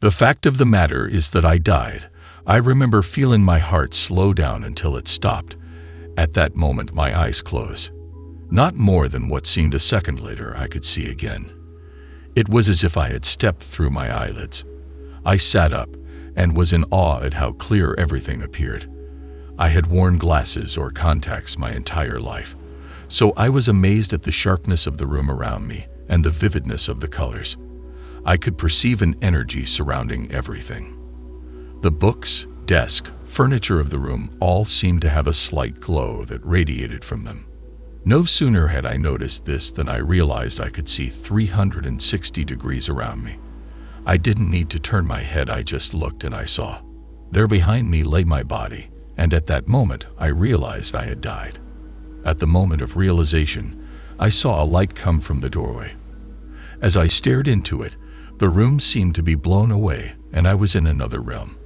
The fact of the matter is that I died. I remember feeling my heart slow down until it stopped. At that moment, my eyes closed. Not more than what seemed a second later, I could see again. It was as if I had stepped through my eyelids. I sat up and was in awe at how clear everything appeared. I had worn glasses or contacts my entire life, so I was amazed at the sharpness of the room around me and the vividness of the colors. I could perceive an energy surrounding everything. The books, desk, furniture of the room all seemed to have a slight glow that radiated from them. No sooner had I noticed this than I realized I could see 360 degrees around me. I didn't need to turn my head, I just looked and I saw. There behind me lay my body, and at that moment I realized I had died. At the moment of realization, I saw a light come from the doorway. As I stared into it, the room seemed to be blown away and I was in another realm.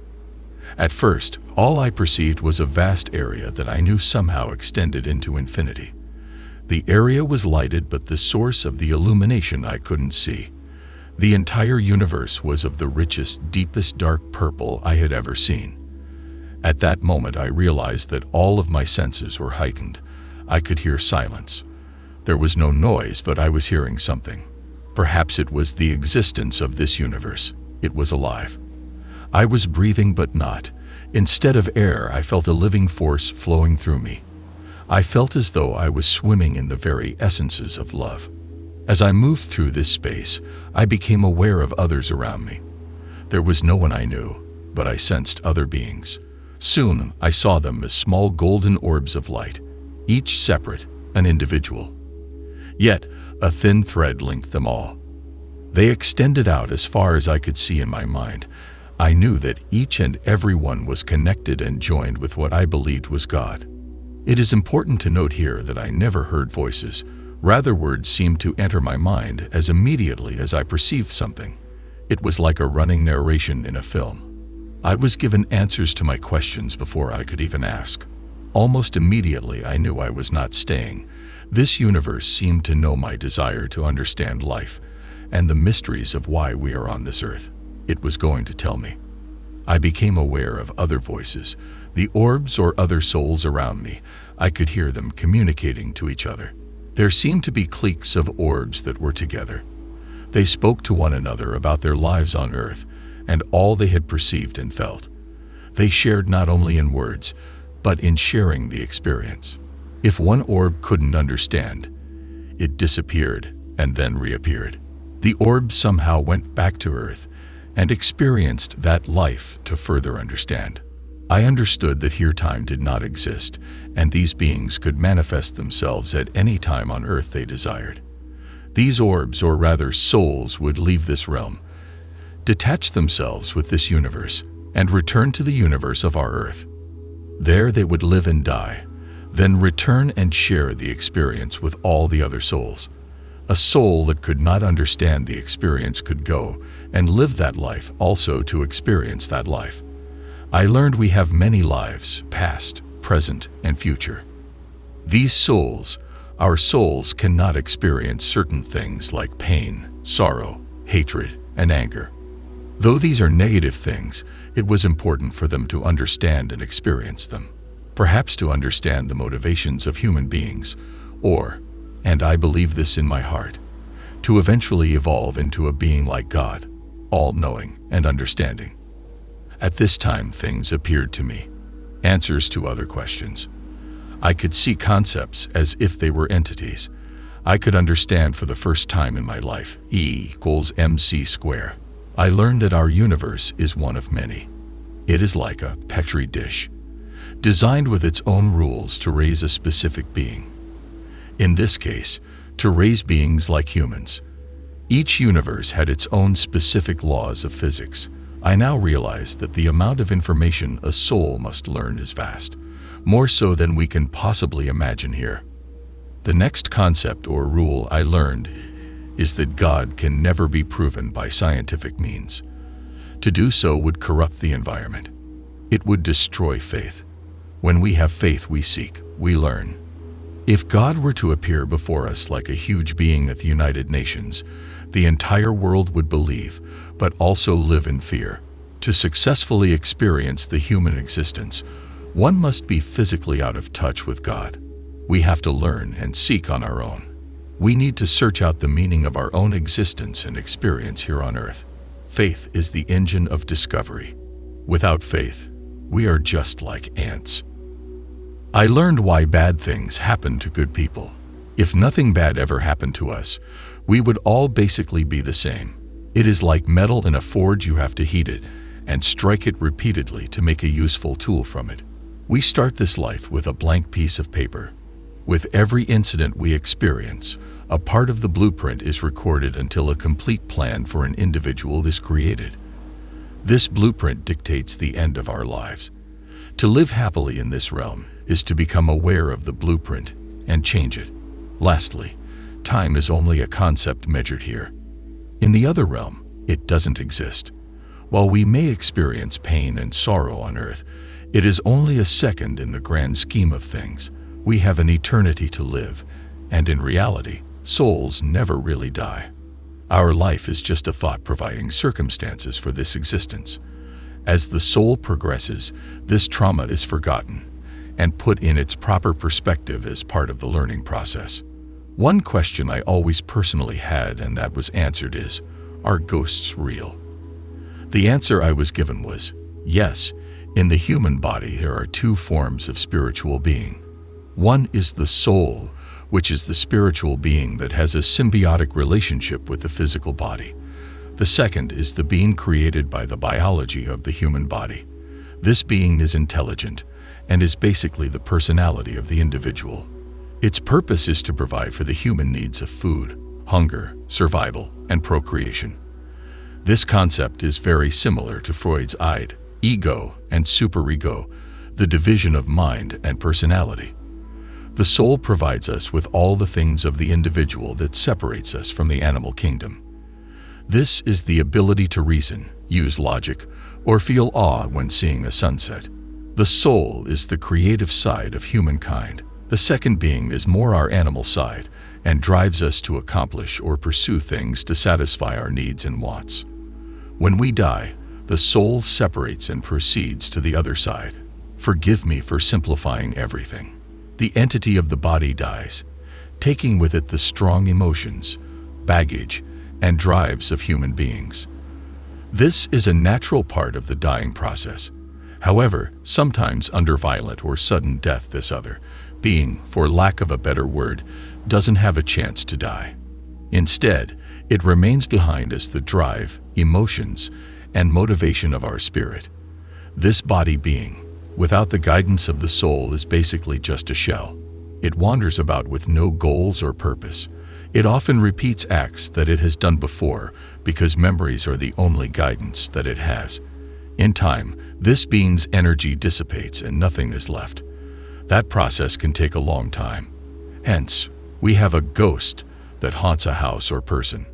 At first, all I perceived was a vast area that I knew somehow extended into infinity. The area was lighted, but the source of the illumination I couldn't see. The entire universe was of the richest, deepest dark purple I had ever seen. At that moment, I realized that all of my senses were heightened. I could hear silence. There was no noise, but I was hearing something. Perhaps it was the existence of this universe. It was alive. I was breathing, but not. Instead of air, I felt a living force flowing through me. I felt as though I was swimming in the very essences of love. As I moved through this space, I became aware of others around me. There was no one I knew, but I sensed other beings. Soon, I saw them as small golden orbs of light, each separate, an individual. Yet, a thin thread linked them all. They extended out as far as I could see in my mind. I knew that each and every one was connected and joined with what I believed was God. It is important to note here that I never heard voices. Rather, words seemed to enter my mind as immediately as I perceived something. It was like a running narration in a film. I was given answers to my questions before I could even ask. Almost immediately, I knew I was not staying. This universe seemed to know my desire to understand life and the mysteries of why we are on this earth. It was going to tell me. I became aware of other voices, the orbs or other souls around me. I could hear them communicating to each other. There seemed to be cliques of orbs that were together. They spoke to one another about their lives on earth and all they had perceived and felt. They shared not only in words, but in sharing the experience. If one orb couldn't understand, it disappeared and then reappeared. The orb somehow went back to earth and experienced that life to further understand. I understood that here time did not exist, and these beings could manifest themselves at any time on earth they desired. These orbs, or rather souls, would leave this realm, detach themselves with this universe, and return to the universe of our earth. There they would live and die, then return and share the experience with all the other souls. A soul that could not understand the experience could go and live that life also to experience that life. I learned we have many lives, past, present, and future. These souls, our souls, cannot experience certain things like pain, sorrow, hatred, and anger. Though these are negative things, it was important for them to understand and experience them. Perhaps to understand the motivations of human beings, or, and I believe this in my heart, to eventually evolve into a being like God, all-knowing and understanding. At this time, things appeared to me, answers to other questions. I could see concepts as if they were entities. I could understand for the first time in my life, E=mc². I learned that our universe is one of many. It is like a petri dish, designed with its own rules to raise a specific being. In this case, to raise beings like humans. Each universe had its own specific laws of physics. I now realize that the amount of information a soul must learn is vast, more so than we can possibly imagine here. The next concept or rule I learned is that God can never be proven by scientific means. To do so would corrupt the environment. It would destroy faith. When we have faith, we seek, we learn. If God were to appear before us like a huge being at the United Nations, the entire world would believe, but also live in fear. To successfully experience the human existence, one must be physically out of touch with God. We have to learn and seek on our own. We need to search out the meaning of our own existence and experience here on earth. Faith is the engine of discovery. Without faith, we are just like ants. I learned why bad things happen to good people. If nothing bad ever happened to us, we would all basically be the same. It is like metal in a forge. You have to heat it and strike it repeatedly to make a useful tool from it. We start this life with a blank piece of paper. With every incident we experience, a part of the blueprint is recorded until a complete plan for an individual is created. This blueprint dictates the end of our lives. To live happily in this realm is to become aware of the blueprint and change it. Lastly, time is only a concept measured here. In the other realm, it doesn't exist. While we may experience pain and sorrow on earth, it is only a second in the grand scheme of things. We have an eternity to live, and in reality, souls never really die. Our life is just a thought providing circumstances for this existence. As the soul progresses, this trauma is forgotten and put in its proper perspective as part of the learning process. One question I always personally had and that was answered is, are ghosts real? The answer I was given was, yes, in the human body there are two forms of spiritual being. One is the soul, which is the spiritual being that has a symbiotic relationship with the physical body. The second is the being created by the biology of the human body. This being is intelligent and is basically the personality of the individual. Its purpose is to provide for the human needs of food, hunger, survival, and procreation. This concept is very similar to Freud's id, ego, and superego, the division of mind and personality. The soul provides us with all the things of the individual that separates us from the animal kingdom. This is the ability to reason, use logic, or feel awe when seeing a sunset. The soul is the creative side of humankind. The second being is more our animal side and drives us to accomplish or pursue things to satisfy our needs and wants. When we die, the soul separates and proceeds to the other side. Forgive me for simplifying everything. The entity of the body dies, taking with it the strong emotions, baggage, and drives of human beings. This is a natural part of the dying process. However, sometimes under violent or sudden death, this other being, for lack of a better word, doesn't have a chance to die. Instead, it remains behind as the drive, emotions, and motivation of our spirit. This body being, without the guidance of the soul, is basically just a shell. It wanders about with no goals or purpose. It often repeats acts that it has done before because memories are the only guidance that it has. In time, this being's energy dissipates and nothing is left. That process can take a long time. Hence, we have a ghost that haunts a house or person.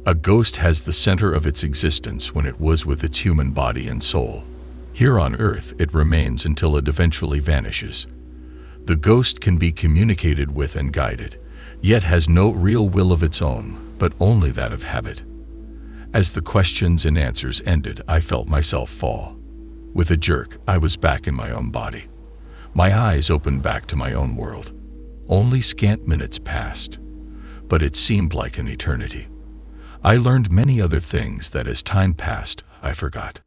A ghost has the center of its existence when it was with its human body and soul. Here on earth, it remains until it eventually vanishes. The ghost can be communicated with and guided, yet has no real will of its own, but only that of habit. As the questions and answers ended, I felt myself fall. With a jerk, I was back in my own body. My eyes opened back to my own world. Only scant minutes passed, but it seemed like an eternity. I learned many other things that as time passed, I forgot.